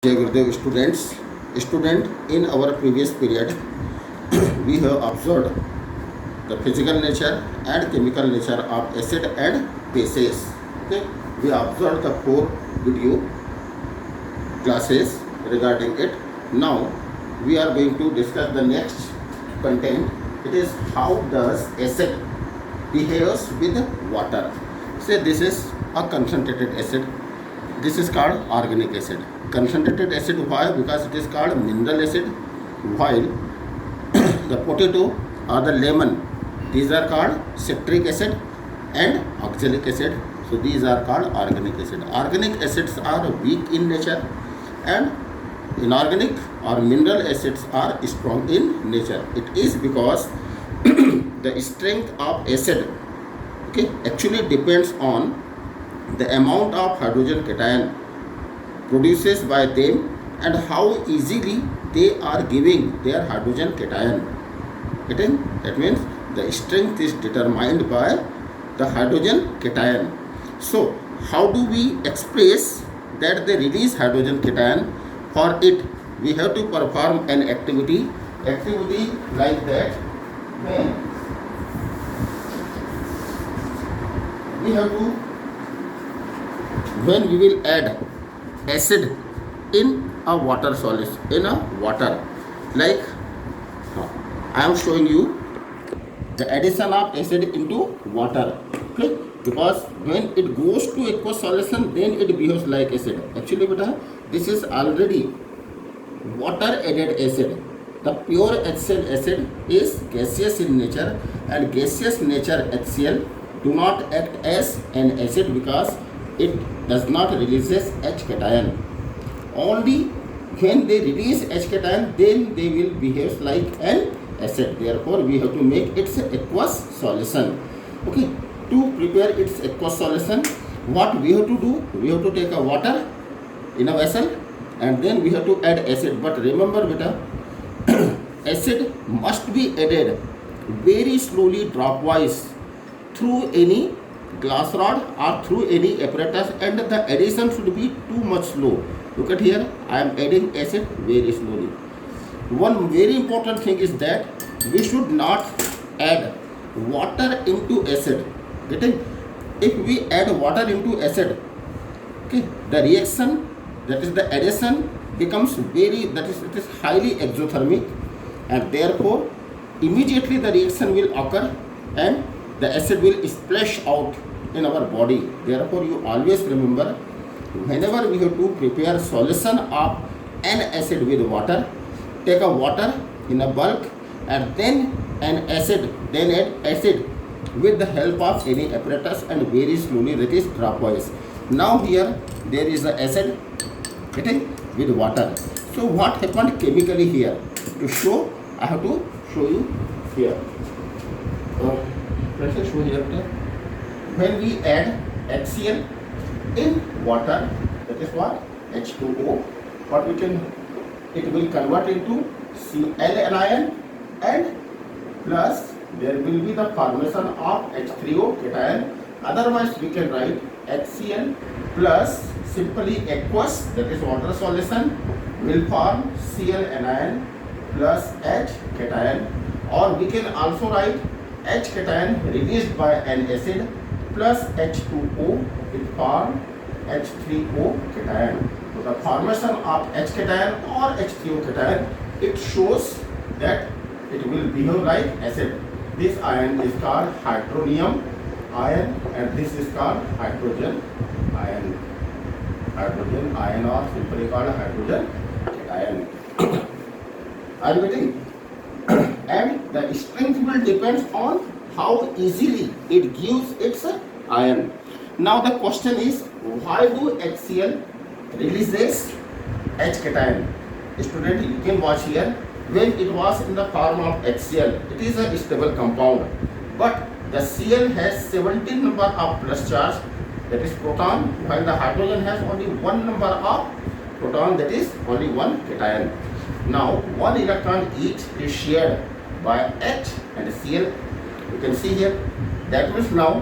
Jai Gurudev student, in our previous period, we have observed the physical nature and chemical nature of acid and bases. Okay, we observed the 4 video classes regarding it. Now, we are going to discuss the next content. It is how does acid behaves with water. Say this is a concentrated acid. This is called organic acid. Concentrated acid, why? Because it is called mineral acid, while the potato or the lemon, these are called citric acid and oxalic acid. So these are called organic acid. Organic acids are weak in nature, and inorganic or mineral acids are strong in nature. It is because the strength of acid, okay, actually depends on the amount of hydrogen cation produces by them and how easily they are giving their hydrogen cation. Getting? That means the strength is determined by the hydrogen cation. So how do we express that they release hydrogen cation? For it, we have to perform an activity like that. When we will add acid in a water solution, in a water, like I am showing you the addition of acid into water. Okay, because when it goes to aqueous solution, then it behaves like acid. Actually beta, this is already water added acid. The pure HCl acid is gaseous in nature, and gaseous nature HCl do not act as an acid because it does not releases H cation. Only when they release H cation, then they will behave like an acid. Therefore, we have to make its aqueous solution. Okay, to prepare its aqueous solution, what we have to do? We have to take a water in a vessel, and then we have to add acid. But remember beta, acid must be added very slowly, dropwise, through any glass rod or through any apparatus, and the addition should be too much slow. Look at here, I am adding acid very slowly. One very important thing is that we should not add water into acid. Getting? If we add water into acid, okay, the reaction, that is the addition, becomes very, that is, it is highly exothermic, and therefore immediately the reaction will occur and the acid will splash out in our body. Therefore, you always remember, whenever we have to prepare solution of an acid with water, take a water in a bulk and then an acid, then add acid with the help of any apparatus and very slowly, that is dropwise. Now here there is the acid getting with water. So what happened chemically here? To show, I have to show you here. Let's show here. When we add HCl in water, that is what? H2O. What we can, it will convert into Cl anion, and plus there will be the formation of H3O cation. Otherwise we can write HCl plus simply aqueous, that is water solution, will form Cl anion plus H cation, or we can also write H cation released by an acid plus H2O will form H3O cation. So the formation of H cation or H3O cation, it shows that it will behave like acid. This ion is called hydronium ion, and this is called hydrogen ion. Hydrogen ion, or simply called hydrogen ion. Are you getting? And the strength will depend on how easily it gives its ion. Now the question is, why do HCl releases H cation? Student, you can watch here. When it was in the form of HCl, it is a stable compound, but the Cl has 17 number of plus charge, that is proton, while the hydrogen has only one number of proton, that is only one cation. Now one electron each is shared by H and Cl. You can see here, that means now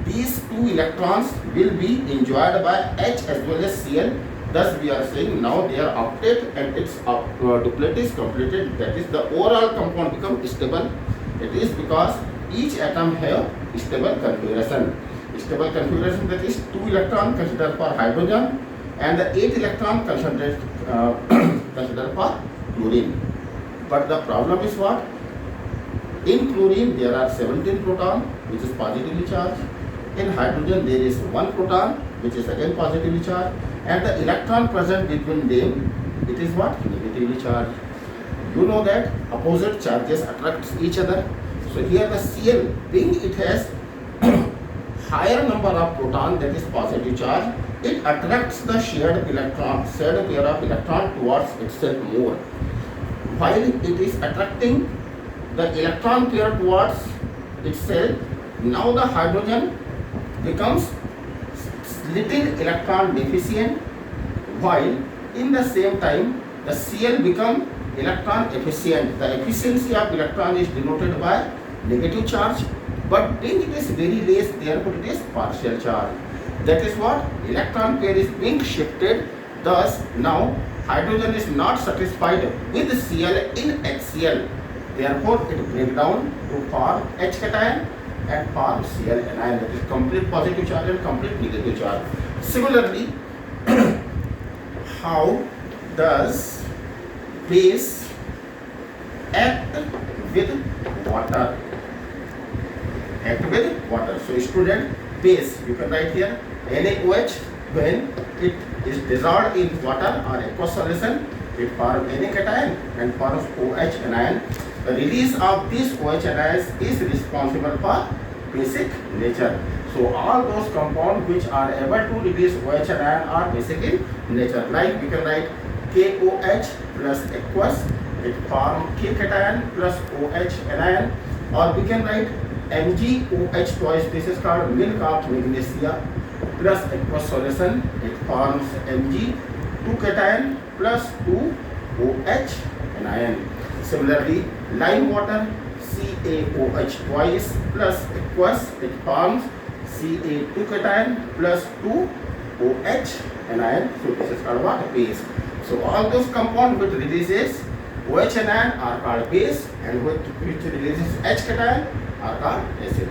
these two electrons will be enjoyed by H as well as Cl. thus we are saying now their octet and its duplet is completed. That is the overall compound become stable. It is because each atom have stable configuration. Stable configuration, that is 2 electron considered for hydrogen and the 8 electron considered considered for chlorine. But the problem is what? In chlorine there are 17 proton which is positively charged. In hydrogen there is 1 proton which is again positively charged, and the electron present between them, it is what? Negatively charged. You know that opposite charges attract each other. So here the Cl, being it has higher number of proton, that is positive charge, it attracts the shared electron, shared pair of electron towards itself more. While it is attracting the electron pair towards itself, now the hydrogen becomes little electron deficient, while in the same time the Cl become electron efficient. The efficiency of electron is denoted by negative charge, but being it is very less, therefore it is partial charge. That is what electron pair is being shifted. Thus now hydrogen is not satisfied with Cl in HCl. Therefore it breaks down to form H cation and form Cl anion, that is complete positive charge and complete negative charge. Similarly, how does base act with water? Act with water. So student, base, you can write here NaOH, when it is dissolved in water or aqueous solution, it forms Na cation and forms OH anion. The release of these OH anions is responsible for basic nature. So all those compounds which are able to release OH anion are basic in nature. Like we can write KOH plus aqueous, it forms K cation plus OH anion, or we can write MgOH twice, this is called milk of magnesia, plus aqueous solution, it forms Mg2 cation plus 2 OH anion. Similarly, lime water, CaOH twice plus aqueous, it forms Ca2 cation plus 2 OH anion. So this is called what? Base. So all those compounds which releases OH anion are called base, and which releases H cation are called acid.